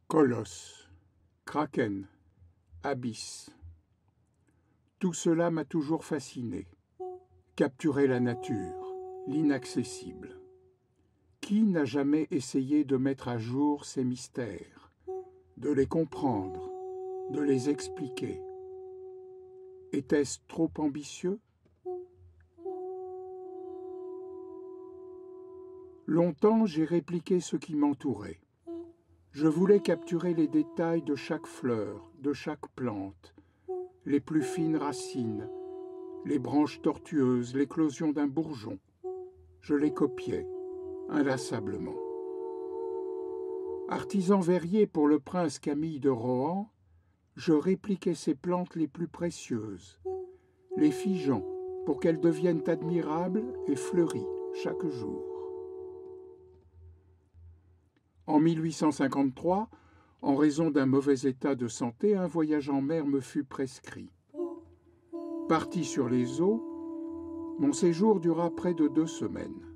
Colosse, kraken, abysse. Tout cela m'a toujours fasciné. Capturer la nature, l'inaccessible. Qui n'a jamais essayé de mettre à jour ces mystères, de les comprendre, de les expliquer? Était-ce trop ambitieux? Longtemps, j'ai répliqué ce qui m'entourait. Je voulais capturer les détails de chaque fleur, de chaque plante, les plus fines racines, les branches tortueuses, l'éclosion d'un bourgeon. Je les copiais, inlassablement. Artisan verrier pour le prince Camille de Rohan, je répliquais ses plantes les plus précieuses, les figeant pour qu'elles deviennent admirables et fleuries chaque jour. En 1853, en raison d'un mauvais état de santé, un voyage en mer me fut prescrit. Parti sur les eaux, mon séjour dura près de 2 semaines.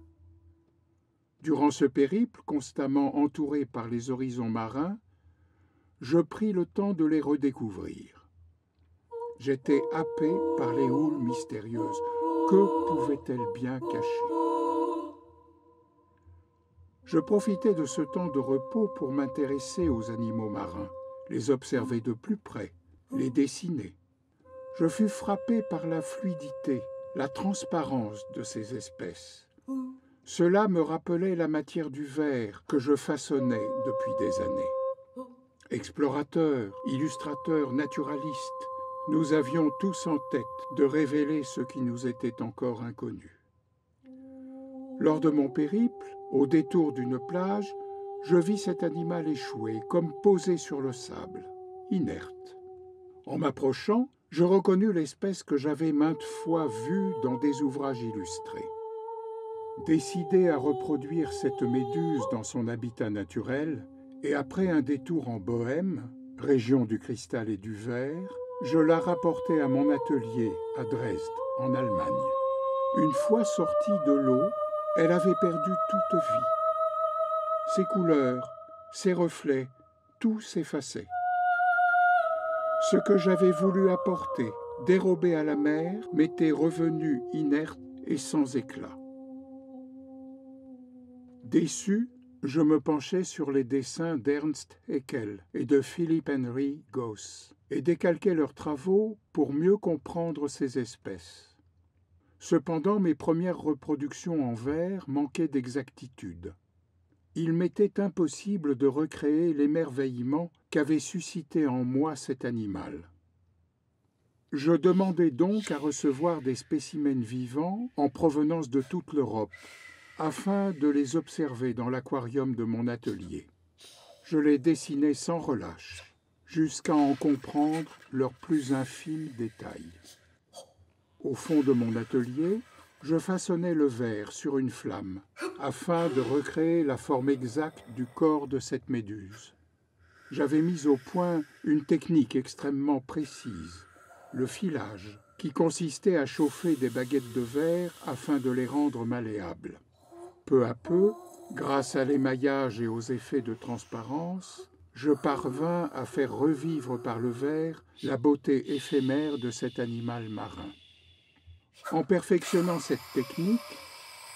Durant ce périple, constamment entouré par les horizons marins, je pris le temps de les redécouvrir. J'étais happé par les houles mystérieuses. Que pouvaient-elles bien cacher? Je profitais de ce temps de repos pour m'intéresser aux animaux marins, les observer de plus près, les dessiner. Je fus frappé par la fluidité, la transparence de ces espèces. Cela me rappelait la matière du verre que je façonnais depuis des années. Explorateurs, illustrateurs, naturalistes, nous avions tous en tête de révéler ce qui nous était encore inconnu. Lors de mon périple, au détour d'une plage, je vis cet animal échoué, comme posé sur le sable, inerte. En m'approchant, je reconnus l'espèce que j'avais maintes fois vue dans des ouvrages illustrés. Décidé à reproduire cette méduse dans son habitat naturel, et après un détour en Bohême, région du cristal et du verre, je la rapportai à mon atelier à Dresde, en Allemagne. Une fois sortie de l'eau, elle avait perdu toute vie. Ses couleurs, ses reflets, tout s'effaçait. Ce que j'avais voulu apporter, dérober à la mer, m'était revenu inerte et sans éclat. Déçu, je me penchai sur les dessins d'Ernst Haeckel et de Philip Henry Gosse et décalquai leurs travaux pour mieux comprendre ces espèces. Cependant, mes premières reproductions en verre manquaient d'exactitude. Il m'était impossible de recréer l'émerveillement qu'avait suscité en moi cet animal. Je demandai donc à recevoir des spécimens vivants en provenance de toute l'Europe, afin de les observer dans l'aquarium de mon atelier. Je les dessinai sans relâche, jusqu'à en comprendre leurs plus infimes détails. Au fond de mon atelier, je façonnais le verre sur une flamme, afin de recréer la forme exacte du corps de cette méduse. J'avais mis au point une technique extrêmement précise, le filage, qui consistait à chauffer des baguettes de verre afin de les rendre malléables. Peu à peu, grâce à l'émaillage et aux effets de transparence, je parvins à faire revivre par le verre la beauté éphémère de cet animal marin. En perfectionnant cette technique,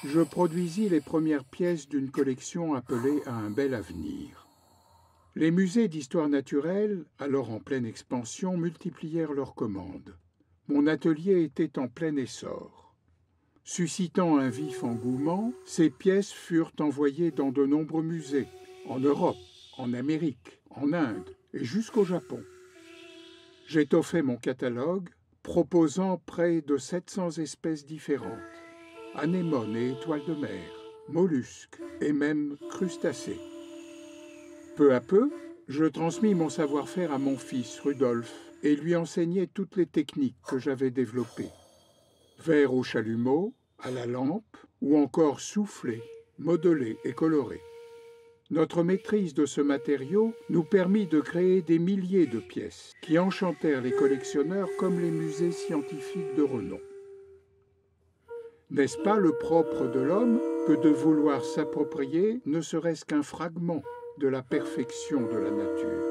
je produisis les premières pièces d'une collection appelée à un bel avenir. Les musées d'histoire naturelle, alors en pleine expansion, multiplièrent leurs commandes. Mon atelier était en plein essor. Suscitant un vif engouement, ces pièces furent envoyées dans de nombreux musées, en Europe, en Amérique, en Inde et jusqu'au Japon. J'étoffai mon catalogue, proposant près de 700 espèces différentes, anémones et étoiles de mer, mollusques et même crustacés. Peu à peu, je transmis mon savoir-faire à mon fils Rudolf et lui enseignai toutes les techniques que j'avais développées. Verre au chalumeau, à la lampe, ou encore soufflé, modelé et coloré. Notre maîtrise de ce matériau nous permit de créer des milliers de pièces qui enchantèrent les collectionneurs comme les musées scientifiques de renom. N'est-ce pas le propre de l'homme que de vouloir s'approprier ne serait-ce qu'un fragment de la perfection de la nature.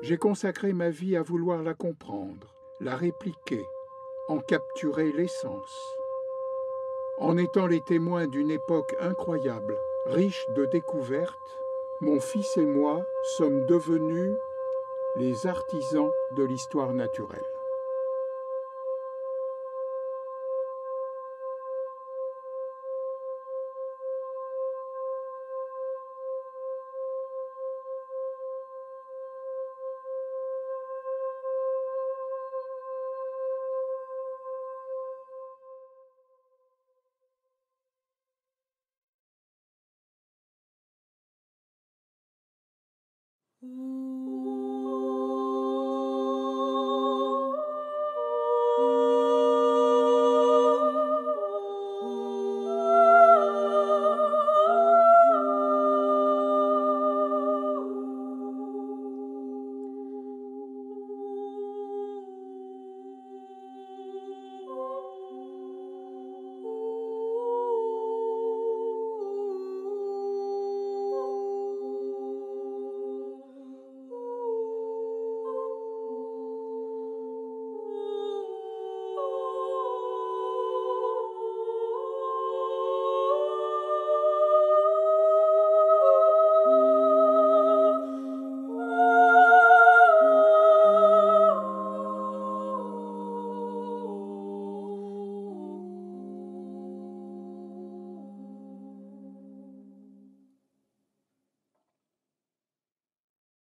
J'ai consacré ma vie à vouloir la comprendre, la répliquer, en capturer l'essence. En étant les témoins d'une époque incroyable, riche de découvertes, mon fils et moi sommes devenus les artisans de l'histoire naturelle. Ooh.